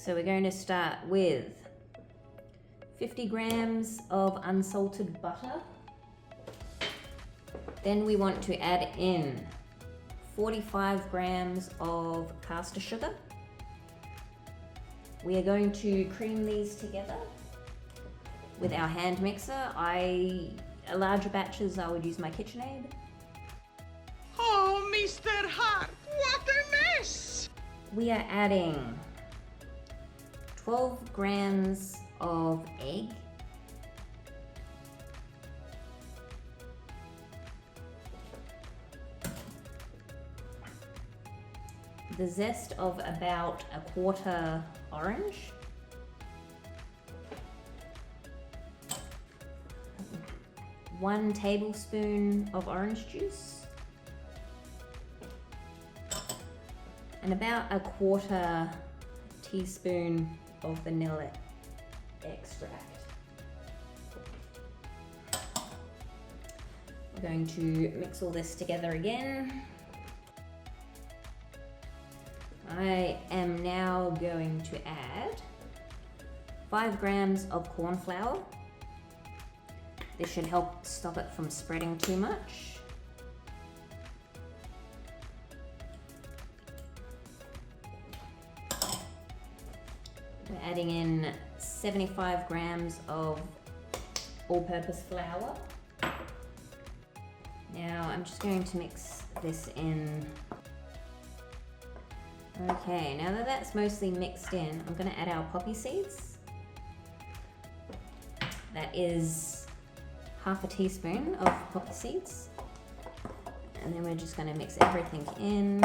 So we're going to start with 50 grams of unsalted butter. Then we want to add in 45 grams of caster sugar. We are going to cream these together with our hand mixer. Larger batches, I would use my KitchenAid. Oh, Mr. Hart, what a mess! We are adding 12 grams of egg, the zest of about a quarter orange, one tablespoon of orange juice, and about a quarter teaspoon of vanilla extract. We're going to mix all this together again. I am now going to add 5 grams of cornflour. This should help stop it from spreading too much. We're adding in 75 grams of all-purpose flour. Now I'm just going to mix this in. Okay, now that that's mostly mixed in, I'm going to add our poppy seeds. That is half a teaspoon of poppy seeds. And then we're just going to mix everything in.